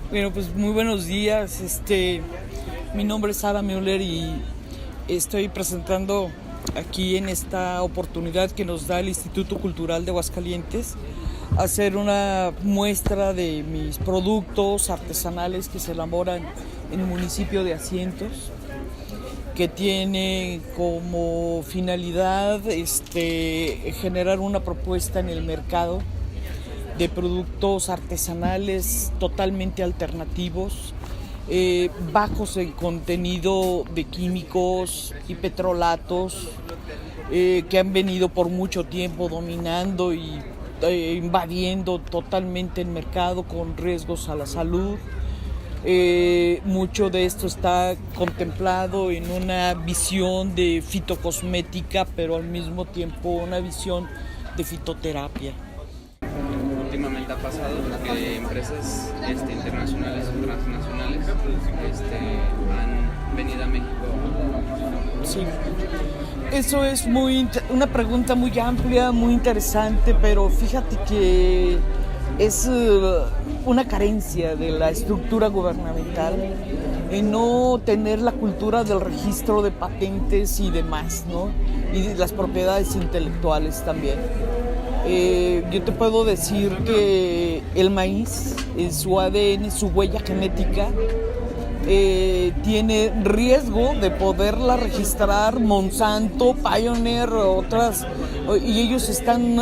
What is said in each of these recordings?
Bueno, pues muy buenos días. Mi nombre es Sara Müller y estoy presentando aquí en esta oportunidad que nos da el Instituto Cultural de Aguascalientes hacer una muestra de mis productos artesanales que se elaboran en el municipio de Asientos, que tiene como finalidad generar una propuesta en el mercado de productos artesanales totalmente alternativos, bajos en contenido de químicos y petrolatos, que han venido por mucho tiempo dominando y invadiendo totalmente el mercado con riesgos a la salud. Mucho de esto está contemplado en una visión de fitocosmética, pero al mismo tiempo una visión de fitoterapia. Últimamente ha pasado que empresas internacionales o transnacionales han venido a México. Sí, eso es una pregunta muy amplia, muy interesante, pero fíjate que es una carencia de la estructura gubernamental en no tener la cultura del registro de patentes y demás, ¿no? Y de las propiedades intelectuales también. Yo te puedo decir que el maíz, en su ADN, su huella genética, tiene riesgo de poderla registrar Monsanto, Pioneer, otras, y ellos están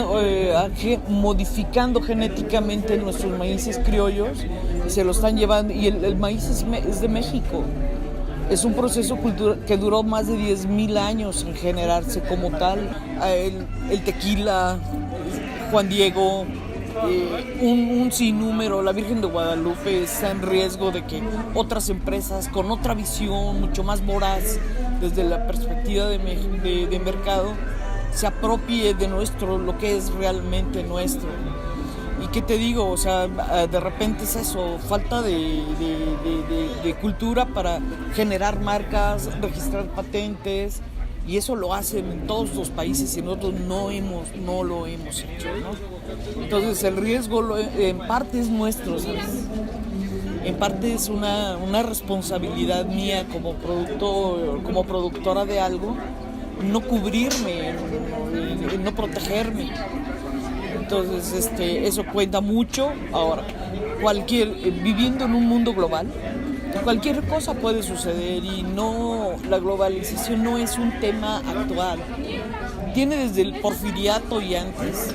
modificando genéticamente nuestros maíces criollos y se lo están llevando, y el maíz es de México. Es un proceso cultural que duró más de 10,000 años en generarse como tal. El tequila, Juan Diego, un sinnúmero, la Virgen de Guadalupe está en riesgo de que otras empresas con otra visión mucho más voraz desde la perspectiva de mercado se apropie de lo que es realmente nuestro. ¿Y qué te digo? O sea, de repente es eso, falta de cultura para generar marcas, registrar patentes, y eso lo hacen en todos los países y nosotros no lo hemos hecho, ¿no? Entonces el riesgo en parte es nuestro, ¿sabes? En parte es una responsabilidad mía como productora de algo, no cubrirme, no protegerme. Entonces eso cuenta mucho. Ahora, viviendo en un mundo global, cualquier cosa puede suceder y la globalización no es un tema actual. Tiene desde el porfiriato y antes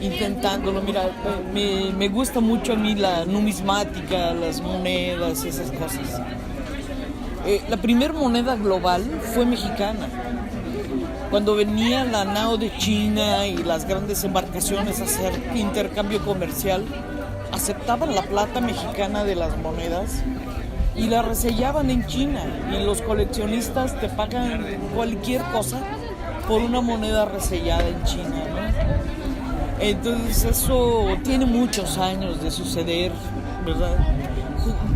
intentándolo. Mira, me gusta mucho a mí la numismática, las monedas, esas cosas. La primera moneda global fue mexicana. Cuando venía la nao de China y las grandes embarcaciones a hacer intercambio comercial, aceptaban la plata mexicana de las monedas y la resellaban en China, y los coleccionistas te pagan cualquier cosa por una moneda resellada en China, ¿no? Entonces eso tiene muchos años de suceder, ¿verdad?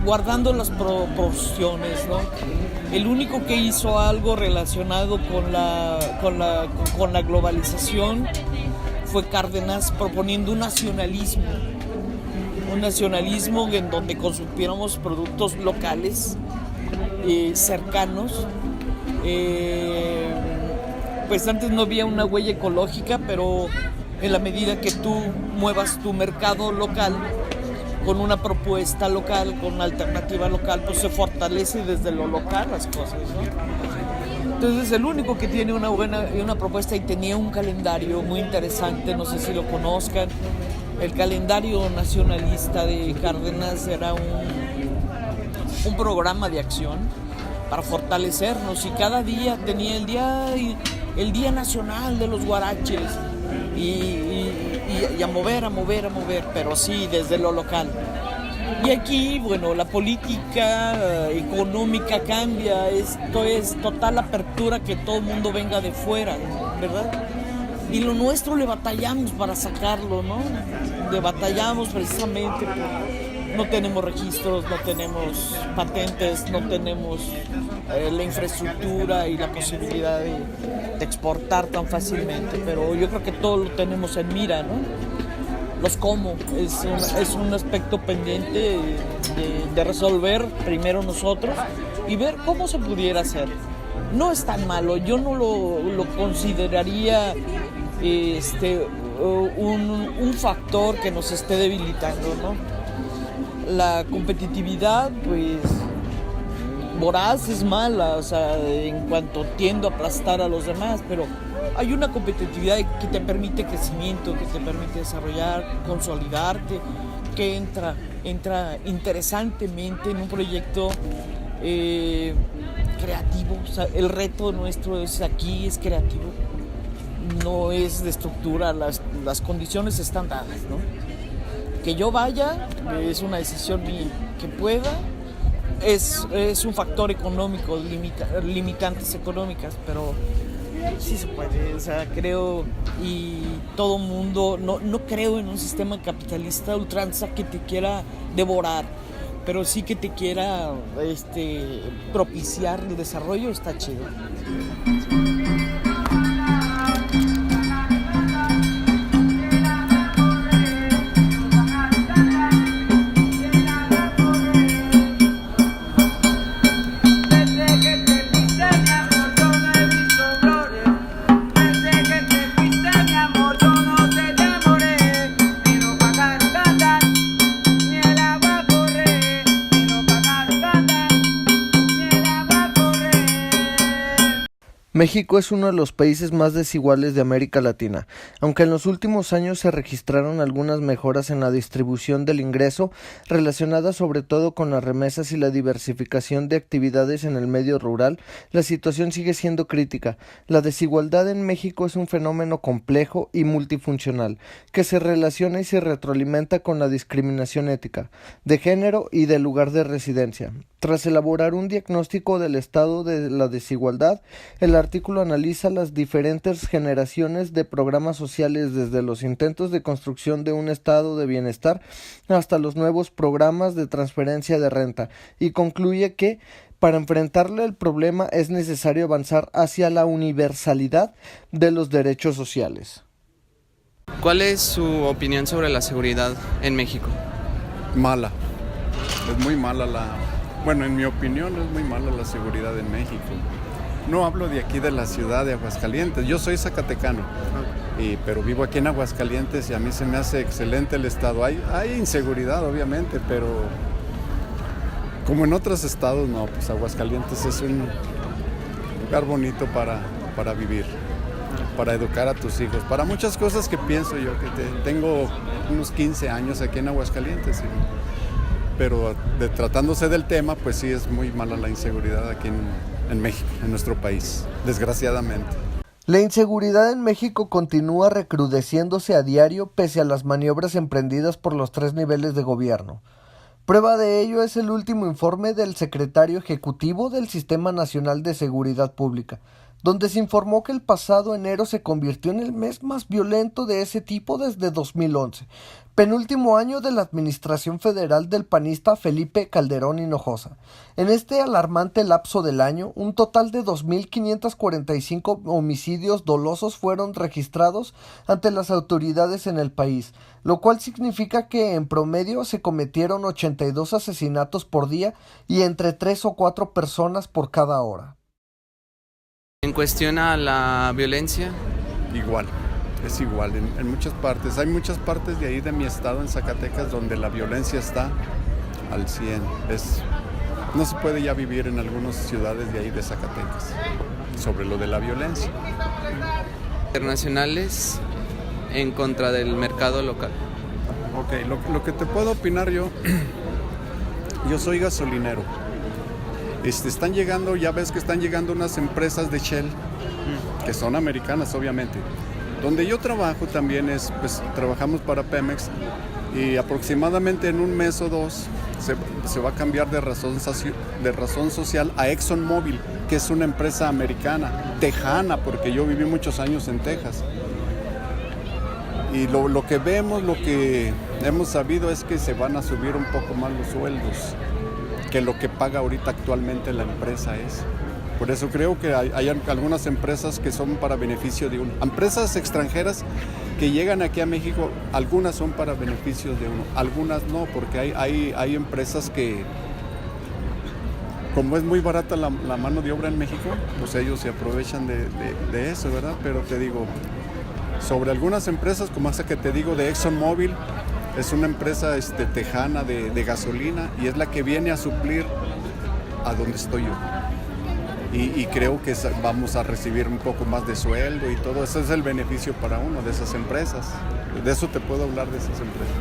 Guardando las proporciones, ¿no? El único que hizo algo relacionado con la globalización fue Cárdenas, proponiendo un nacionalismo en donde consumiéramos productos locales, cercanos. Pues antes no había una huella ecológica, pero en la medida que tú muevas tu mercado local con una propuesta local, con una alternativa local, pues se fortalece desde lo local las cosas, ¿no? Entonces el único que tiene una propuesta, y tenía un calendario muy interesante, no sé si lo conozcan. El calendario nacionalista de Cárdenas era un programa de acción para fortalecernos, y cada día tenía el día nacional de los huaraches, y a mover, pero sí desde lo local. Y aquí, bueno, la política económica cambia, esto es total apertura, que todo el mundo venga de fuera, ¿verdad? Y lo nuestro le batallamos para sacarlo, ¿no? Le batallamos precisamente porque no tenemos registros, no tenemos patentes, no tenemos la infraestructura y la posibilidad de exportar tan fácilmente, pero yo creo que todo lo tenemos en mira, ¿no? los cómo. Es un aspecto pendiente de resolver primero nosotros y ver cómo se pudiera hacer. No es tan malo, yo no lo consideraría un factor que nos esté debilitando, ¿no? La competitividad, pues, voraz es mala, o sea, en cuanto tiendo a aplastar a los demás, pero hay una competitividad que te permite crecimiento, que te permite desarrollar, consolidarte, que entra interesantemente en un proyecto creativo. O sea, el reto nuestro es creativo, no es de estructura, las condiciones están dadas, ¿no? Que yo vaya es una decisión mía, que pueda es un factor económico, limitantes económicas, pero sí se puede, o sea, creo, y todo mundo, no creo en un sistema capitalista ultranza que te quiera devorar, pero sí que te quiera propiciar el desarrollo, está chido. México es uno de los países más desiguales de América Latina. Aunque en los últimos años se registraron algunas mejoras en la distribución del ingreso, relacionadas sobre todo con las remesas y la diversificación de actividades en el medio rural, la situación sigue siendo crítica. La desigualdad en México es un fenómeno complejo y multifuncional, que se relaciona y se retroalimenta con la discriminación ética, de género y del lugar de residencia. Tras elaborar un diagnóstico del estado de la desigualdad, el artículo analiza las diferentes generaciones de programas sociales, desde los intentos de construcción de un estado de bienestar hasta los nuevos programas de transferencia de renta, y concluye que para enfrentarle el problema es necesario avanzar hacia la universalidad de los derechos sociales. ¿Cuál es su opinión sobre la seguridad en México? Mala, es muy mala Bueno, en mi opinión es muy mala la seguridad en México. No hablo de aquí de la ciudad de Aguascalientes, yo soy zacatecano, pero vivo aquí en Aguascalientes y a mí se me hace excelente el estado. Hay inseguridad obviamente, pero como en otros estados, no, pues Aguascalientes es un lugar bonito para vivir, para educar a tus hijos, para muchas cosas que pienso yo, que tengo unos 15 años aquí en Aguascalientes, pero tratándose del tema, pues sí es muy mala la inseguridad aquí en México, en nuestro país, desgraciadamente. La inseguridad en México continúa recrudeciéndose a diario pese a las maniobras emprendidas por los 3 niveles de gobierno. Prueba de ello es el último informe del secretario ejecutivo del Sistema Nacional de Seguridad Pública, donde se informó que el pasado enero se convirtió en el mes más violento de ese tipo desde 2011, penúltimo año de la administración federal del panista Felipe Calderón Hinojosa. En este alarmante lapso del año, un total de 2.545 homicidios dolosos fueron registrados ante las autoridades en el país, lo cual significa que en promedio se cometieron 82 asesinatos por día y entre 3 o 4 personas por cada hora. En cuestión a la violencia, Igual, es igual en muchas partes. Hay muchas partes de ahí de mi estado, en Zacatecas, donde la violencia está al 100. No se puede ya vivir en algunas ciudades de ahí de Zacatecas sobre lo de la violencia. internacionales en contra del mercado local. Ok, lo que te puedo opinar yo soy gasolinero. Están llegando, ya ves que están llegando unas empresas de Shell, que son americanas obviamente. Donde yo trabajo también pues trabajamos para Pemex, y aproximadamente en un mes o dos se va a cambiar de razón social a ExxonMobil, que es una empresa americana, tejana, porque yo viví muchos años en Texas. Y lo que vemos, lo que hemos sabido es que se van a subir un poco más los sueldos que lo que paga ahorita actualmente la empresa es. Por eso creo que hay algunas empresas que son para beneficio de uno. Empresas extranjeras que llegan aquí a México, algunas son para beneficio de uno, algunas no, porque hay empresas que, como es muy barata la mano de obra en México, pues ellos se aprovechan de eso, ¿verdad? Pero te digo, sobre algunas empresas, como esa que te digo de ExxonMobil, es una empresa tejana de gasolina y es la que viene a suplir a donde estoy yo. Y creo que vamos a recibir un poco más de sueldo y todo. Ese es el beneficio para uno de esas empresas. De eso te puedo hablar, de esas empresas.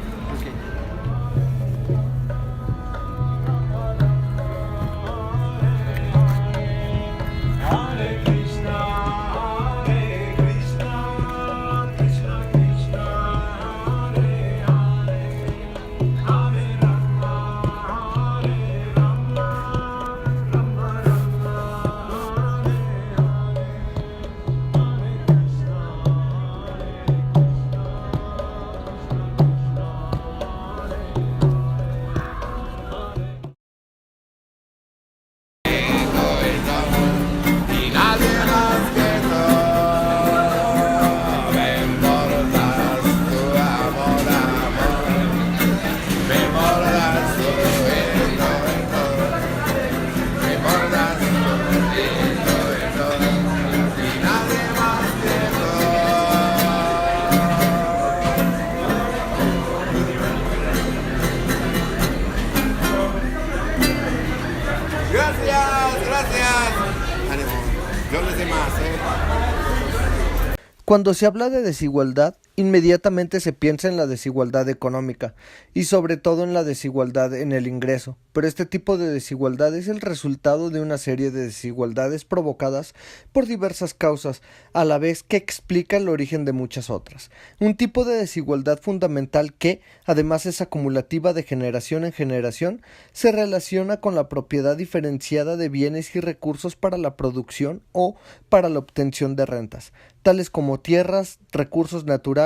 Cuando se habla de desigualdad, inmediatamente se piensa en la desigualdad económica y sobre todo en la desigualdad en el ingreso, pero este tipo de desigualdad es el resultado de una serie de desigualdades provocadas por diversas causas, a la vez que explica el origen de muchas otras. Un tipo de desigualdad fundamental que, además es acumulativa de generación en generación, se relaciona con la propiedad diferenciada de bienes y recursos para la producción o para la obtención de rentas, tales como tierras, recursos naturales,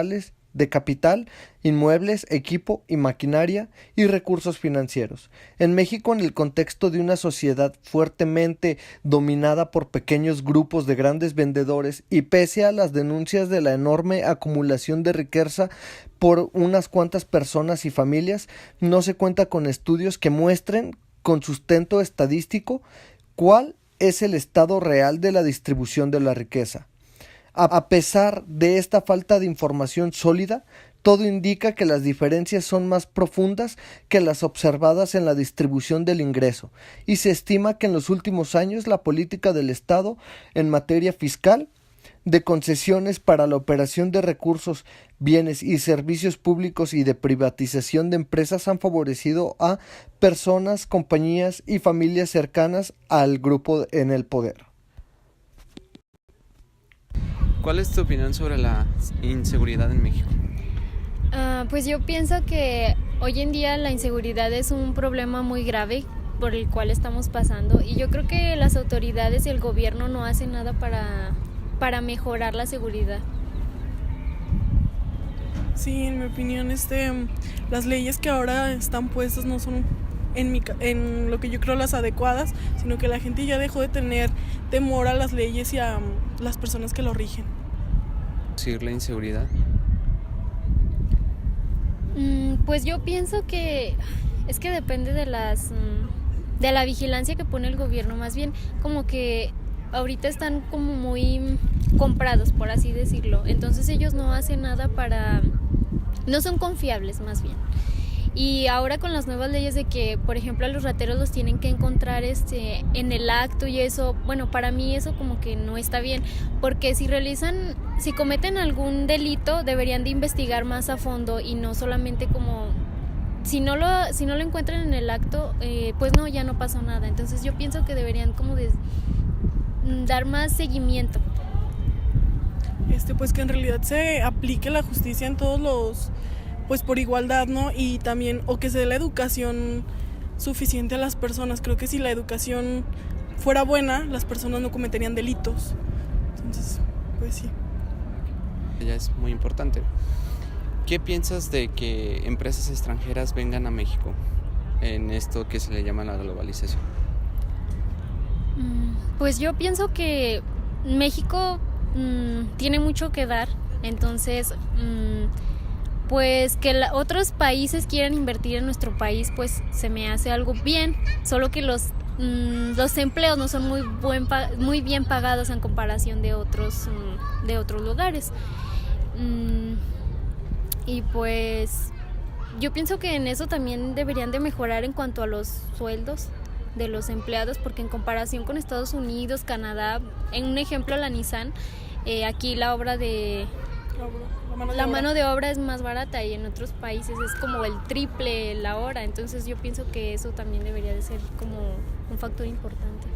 de capital, inmuebles, equipo y maquinaria y recursos financieros. En México, en el contexto de una sociedad fuertemente dominada por pequeños grupos de grandes vendedores y pese a las denuncias de la enorme acumulación de riqueza por unas cuantas personas y familias, no se cuenta con estudios que muestren con sustento estadístico cuál es el estado real de la distribución de la riqueza. A pesar de esta falta de información sólida, todo indica que las diferencias son más profundas que las observadas en la distribución del ingreso, y se estima que en los últimos años la política del Estado en materia fiscal, de concesiones para la operación de recursos, bienes y servicios públicos y de privatización de empresas han favorecido a personas, compañías y familias cercanas al grupo en el poder. ¿Cuál es tu opinión sobre la inseguridad en México? Pues yo pienso que hoy en día la inseguridad es un problema muy grave por el cual estamos pasando y yo creo que las autoridades y el gobierno no hacen nada para mejorar la seguridad. Sí, en mi opinión, las leyes que ahora están puestas no son en lo que yo creo las adecuadas, sino que la gente ya dejó de tener temor a las leyes y a las personas que lo rigen. ¿Sí, la inseguridad? Pues yo pienso que es que depende de la vigilancia que pone el gobierno, más bien como que ahorita están como muy comprados, por así decirlo, entonces ellos no hacen nada no son confiables más bien. Y ahora con las nuevas leyes de que, por ejemplo, a los rateros los tienen que encontrar en el acto y eso, bueno, para mí eso como que no está bien, porque si cometen algún delito, deberían de investigar más a fondo y no solamente como, si no lo encuentran en el acto, pues no, ya no pasó nada. Entonces yo pienso que deberían como de dar más seguimiento. Pues que en realidad se aplique la justicia en todos los, pues por igualdad, ¿no? Y también, o que se dé la educación suficiente a las personas. Creo que si la educación fuera buena, las personas no cometerían delitos. Entonces, pues sí. Ya es muy importante. ¿Qué piensas de que empresas extranjeras vengan a México en esto que se le llama la globalización? Pues yo pienso que México tiene mucho que dar, entonces pues que otros países quieran invertir en nuestro país, pues se me hace algo bien, solo que los empleos no son muy bien pagados en comparación de otros lugares. Y pues yo pienso que en eso también deberían de mejorar en cuanto a los sueldos de los empleados, porque en comparación con Estados Unidos, Canadá, en un ejemplo la Nissan, aquí la mano de obra es más barata y en otros países es como el triple la hora, entonces yo pienso que eso también debería de ser como un factor importante.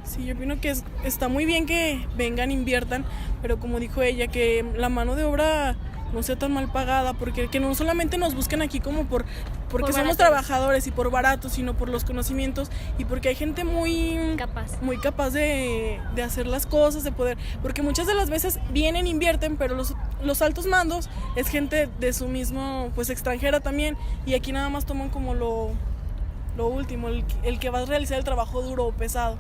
Sí, yo opino que está muy bien que vengan, inviertan, pero como dijo ella, que la mano de obra no sea tan mal pagada, porque que no solamente nos busquen aquí como porque somos trabajadores y por barato, sino por los conocimientos y porque hay gente muy capaz de hacer las cosas, de poder, porque muchas de las veces vienen, invierten, pero los altos mandos es gente de su mismo, pues extranjera también, y aquí nada más toman como lo último, el que va a realizar el trabajo duro o pesado.